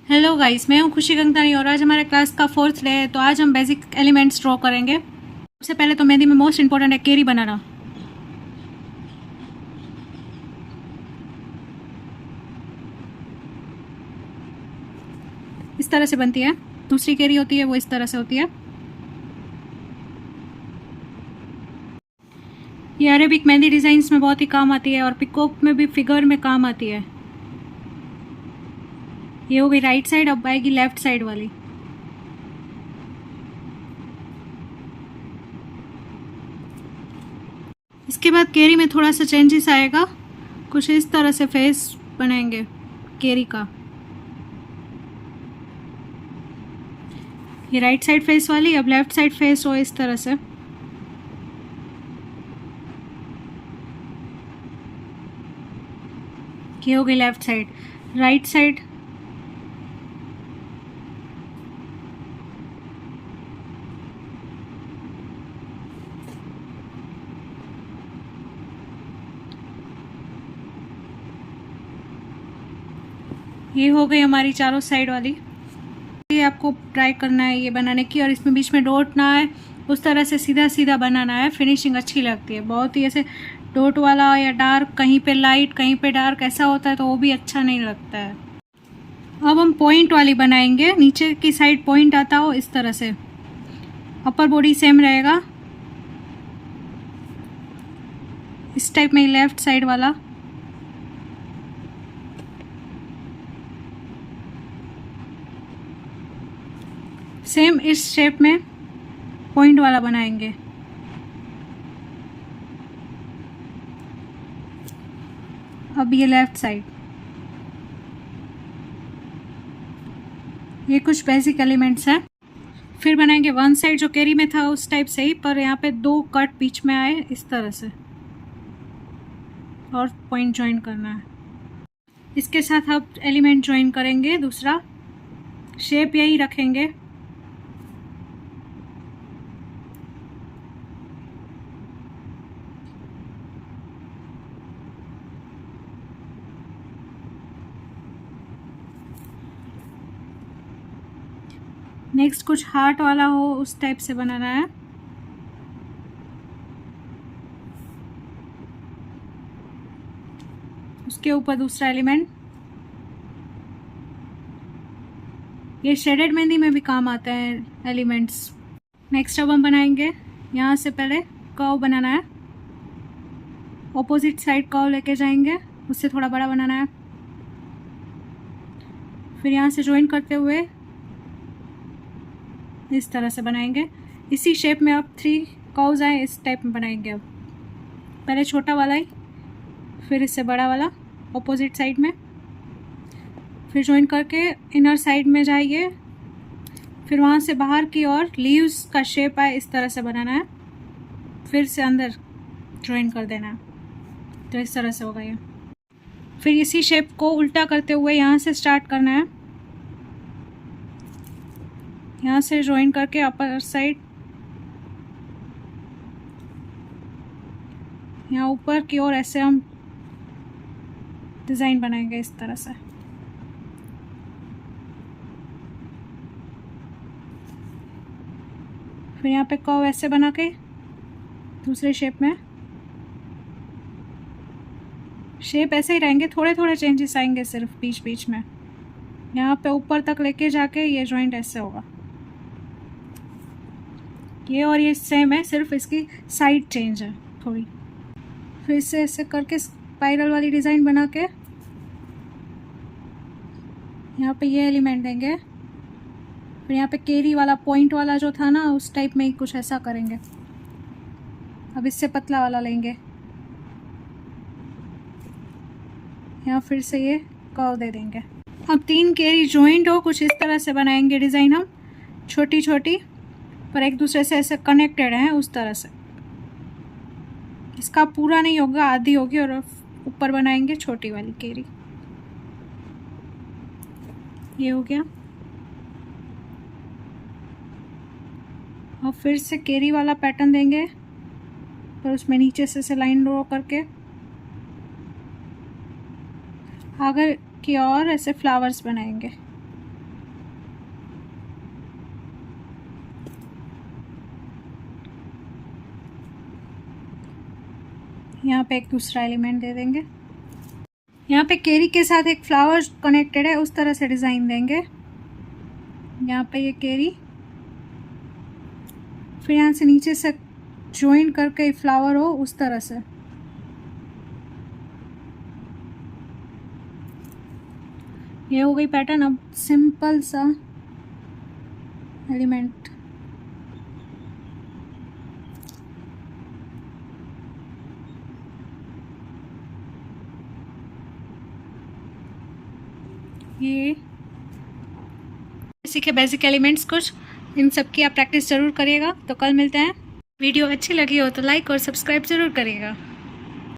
Hello guys, मैं हूं खुशी गंगतानी और आज हमारे क्लास का 4th डे है। तो आज हम बेसिक एलिमेंट्स ड्रॉ करेंगे। सबसे पहले तो मेहंदी में मोस्ट इंपॉर्टेंट है केरी बनाना। इस तरह से बनती है। दूसरी केरी होती है वो इस तरह से होती है। ये अरेबिक मेहंदी डिजाइन्स में बहुत ही काम आती है और पिकॉक में भी फिगर में काम आती है। ये हो गई राइट साइड, अब आएगी लेफ्ट साइड वाली। इसके बाद केरी में थोड़ा सा चेंजेस आएगा। कुछ इस तरह से फेस बनाएंगे केरी का। ये राइट साइड फेस वाली, अब लेफ्ट साइड फेस हो इस तरह से। ये हो गई लेफ्ट साइड। राइट साइड ये हो गई हमारी चारों साइड वाली। ये आपको ट्राई करना है ये बनाने की, और इसमें बीच में डॉट ना आए, उस तरह से सीधा सीधा बनाना है। फिनिशिंग अच्छी लगती है। बहुत ही ऐसे डॉट वाला या डार्क, कहीं पे लाइट कहीं पे डार्क ऐसा होता है तो वो भी अच्छा नहीं लगता है। अब हम पॉइंट वाली बनाएंगे, नीचे की साइड पॉइंट आता हो इस तरह से। अपर बॉडी सेम रहेगा इस टाइप में, लेफ्ट साइड वाला। सेम इस शेप में पॉइंट वाला बनाएंगे। अब ये लेफ्ट साइड। ये कुछ बेसिक एलिमेंट्स हैं। फिर बनाएंगे वन साइड जो केरी में था उस टाइप से ही, पर यहाँ पे 2 कट बीच में आए इस तरह से, और पॉइंट ज्वाइन करना है। इसके साथ अब एलिमेंट ज्वाइन करेंगे दूसरा। शेप यही रखेंगे। नेक्स्ट कुछ हार्ट वाला हो उस टाइप से बनाना है। उसके ऊपर दूसरा एलिमेंट। ये शेडेड मेहंदी में भी काम आता है एलिमेंट्स। नेक्स्ट अब हम बनाएंगे, यहाँ से पहले कर्व बनाना है। ऑपोजिट साइड कर्व लेके जाएंगे, उससे थोड़ा बड़ा बनाना है। फिर यहाँ से ज्वाइन करते हुए इस तरह से बनाएंगे। इसी शेप में अब 3 कर्व्स आए इस टाइप में बनाएंगे। अब पहले छोटा वाला ही, फिर इससे बड़ा वाला ऑपोजिट साइड में, फिर ज्वाइन करके इनर साइड में जाइए। फिर वहाँ से बाहर की ओर लीव्स का शेप आए इस तरह से बनाना है। फिर से अंदर ज्वाइन कर देना है, तो इस तरह से होगा ये। फिर इसी शेप को उल्टा करते हुए यहाँ से स्टार्ट करना है। यहाँ से ज्वाइन करके अपर साइड, यहाँ ऊपर की ओर ऐसे हम डिज़ाइन बनाएंगे इस तरह से। फिर यहाँ पे कर्व ऐसे बना के दूसरे शेप में। शेप ऐसे ही रहेंगे, थोड़े थोड़े चेंजेस आएंगे सिर्फ बीच बीच में। यहाँ पे ऊपर तक लेके जाके ये जॉइंट ऐसे होगा। ये और ये सेम है, सिर्फ इसकी साइड चेंज है थोड़ी। फिर से ऐसे करके स्पाइरल वाली डिज़ाइन बना के यहाँ पे ये एलिमेंट देंगे। फिर यहाँ पे केरी वाला पॉइंट वाला जो था ना उस टाइप में ही कुछ ऐसा करेंगे। अब इससे पतला वाला लेंगे, यहाँ फिर से ये कर्व दे देंगे। अब 3 केरी जॉइंट हो कुछ इस तरह से बनाएंगे डिज़ाइन हम, छोटी छोटी पर एक दूसरे से ऐसे कनेक्टेड हैं उस तरह से। इसका पूरा नहीं होगा, आधी होगी, और ऊपर बनाएंगे छोटी वाली केरी। ये हो गया। अब फिर से केरी वाला पैटर्न देंगे, पर उसमें नीचे से लाइन ड्रॉ करके आगे की ओर ऐसे फ्लावर्स बनाएंगे। यहाँ पे एक दूसरा एलिमेंट दे देंगे। यहाँ पे केरी के साथ एक फ्लावर कनेक्टेड है, उस तरह से डिज़ाइन देंगे। यहाँ पे ये केरी, फिर यहाँ से नीचे से ज्वाइन करके फ्लावर हो उस तरह से। ये हो गई पैटर्न। अब सिंपल सा एलिमेंट, ये सीखे बेसिक एलिमेंट्स कुछ, इन सब की आप प्रैक्टिस ज़रूर करिएगा। तो कल मिलते हैं। वीडियो अच्छी लगी हो तो लाइक और सब्सक्राइब ज़रूर करिएगा।